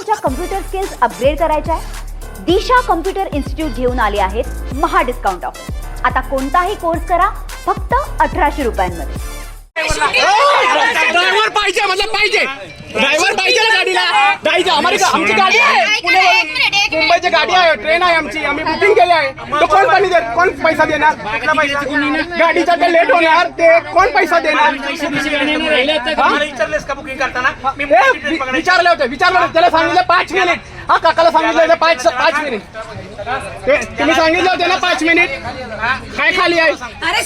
तुमच्या computer skills upgrade करायच्या आहे? दिशा कम्प्युटर इन्स्टिट्यूट घेऊन आले आहेत महा डिस्काउंट ऑफर। आता कोणताही कोर्स करा फक्त 1800 रुपयांमध्ये। ड्रायव्हर पाहिजे, मतलब पाहिजे ड्रायव्हर पाहिजे ना गाडीला। गाडीची आमची गाडी आहे, पुणे मुंबईची गाडी आहे, ट्रेन आहे आमची, आम्ही बुकिंग केली आहे। तो कोण पैसा देणार? गाडीचा ते लेट होणार, ते कोण पैसा देणार? विचारले होते त्याला सांगितलं 5 मिनिट। हा काकाला सांगितलं होतं 5 मिनिट। तुम्ही सांगितलं होतं ना 5 मिनिट। काय खाली आहे? अरे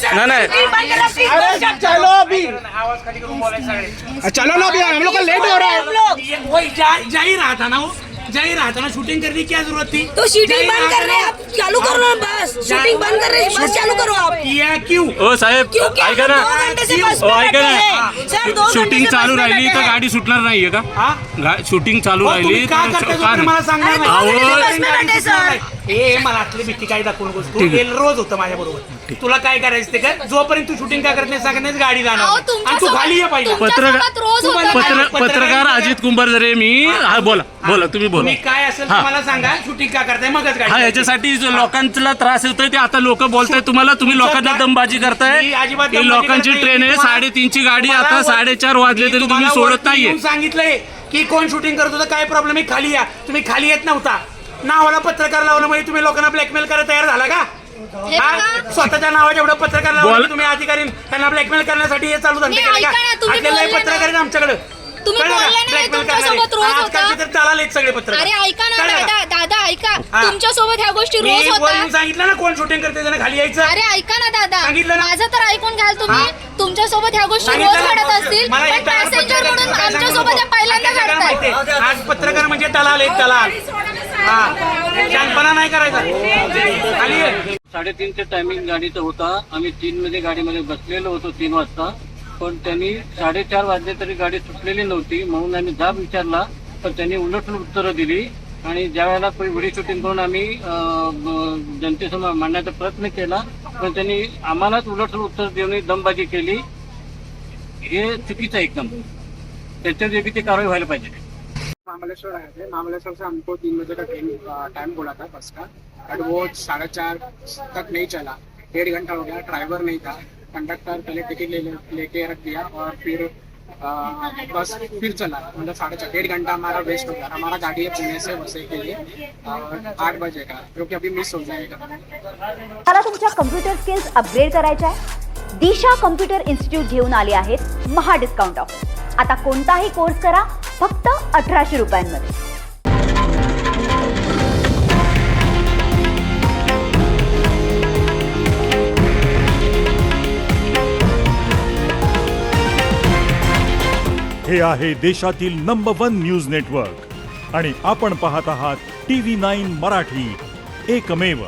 चलो अभी, चलो ना अभी, हम लोग का लेट हो रहा है। वही जा ही रहा था ना, वो जा ही रहा था ना। शूटिंग करने की क्या जरूरत थी? तो शूटिंग बंद कर रहे हैं आप, चालू करो ना बस। शूटिंग बंद कर रहे हैं, बस चालू करो आप। किया क्यों? ओ साहेब ऐका ना, ऐका ना, शूटिंग चालू राहिली तर गाडी सुटणार नाहीये का? शूटिंग चालू राहिली का करते तर मला सांगणार नाही सर। हे मला आतली भीती काय दाखवून गोष्ट तू रोज होतं माझ्या बरोबर। तुला काय करायचं ते कर, जोपर्यंत तू शूटिंग काय करत नाही सांगत नाही गाडी जाणार आणि तू खाली ये पाहिजे। पत्रकार अजित कुंभारजरे मी, हा बोला तुम्ही बोला। तुम्ही काय असेल तुम्हाला सांगा, शूटिंग का करताय मगच गाडी। हा, याच्यासाठी लोकांना त्रास होतोय ते आता लोक बोलताय तुम्हाला, तुम्ही लोकांना दमबाजी करताय। ही लोकांची ट्रेन आहे, 3:30ची गाडी, आता 4:30 वाजले तरी तुम्ही सोडत नाहीये। सांगितलंय की कोण शूटिंग करत होतं, काय प्रॉब्लेम आहे, खाली या। तुम्ही खाली येत नव्हता, नावाला पत्रकार लावलं म्हणजे तुम्ही लोकांना ब्लॅकमेल करायला तयार झाला का? स्वतःच्या नावाच्या एवढं पत्रकार लावलं तुम्ही, अधिकारी त्यांना ब्लॅकमेल करण्यासाठी हे चालू धंदे केले का? आपल्याला पत्रकार आहेत आमच्याकडे, आजकालचे तर चालले सगळे पत्रकार। अरे ऐका ना दादा ऐका, तुमच्या सोबत ह्या गोष्टी रोज होतात। सांगितलं ना कोण शूटिंग करते त्यांना खाली यायचं। अरे ऐका ना दादा, सांगितलं ना? माझं तर ऐकून घ्याल तुम्ही। तुमच्या सोबत ह्या गोष्टी रोज घडत असतील, पण पॅसेंजर म्हणून आमच्या सोबत या पहिल्यांदा घडतात। आज पत्रकार म्हणजे दलाल एक दलाल, शानपणा नाही करायचा। खाली 3:30चे टायमिंग गाडीचं होता, आम्ही 3 मध्ये गाडीमध्ये बसलेलो होतो 3 वाजता, पण त्यांनी 4:30 वाजले तरी गाडी सुटलेली नव्हती। म्हणून आम्ही जाब विचारला, पण त्यांनी उलट उत्तरं दिली। आणि ज्या वेळेला व्हिडिओ शूटिंग करून आम्ही जनतेसमोर मांडण्याचा प्रयत्न केला, पण त्यांनी आम्हालाच उलट उत्तर देऊन दमबाजी केली। हे चुकीचं आहे एकदम, त्याच्यावर योग्य ती कारवाई व्हायला पाहिजे। महाबलेश्वर आए थे, महाबलेश्वर से हमको 3 बजे का ट्रेन टाइम बोला था बस का, बट वो 4:30 तक नहीं चला। 1.5 घंटा हो गया, ड्राइवर नहीं था। कंडक्टर पहले टिकट लेके रख दिया और फिर बस फिर चला, मतलब 4:30, 1.5 घंटा हमारा वेस्ट हो गया। हमारा गाड़ी है पुणे से वसई के लिए 8 बजे का, जो कि अभी मिस हो जाएगा। मला तुमच्या कम्प्युटर स्किल्स अपग्रेड करायच्या आहे? दिशा कम्प्युटर इन्स्टिट्यूट घेऊन आले आहेत महा डिस्काउंट ऑफर। आता कोणताही कोर्स करा फक्त 1800 रुपयांमध्ये। हे आहे देशातील नंबर 1 न्यूज नेटवर्क आणि आपण पाहत आहात TV9 मराठी, एकमेव।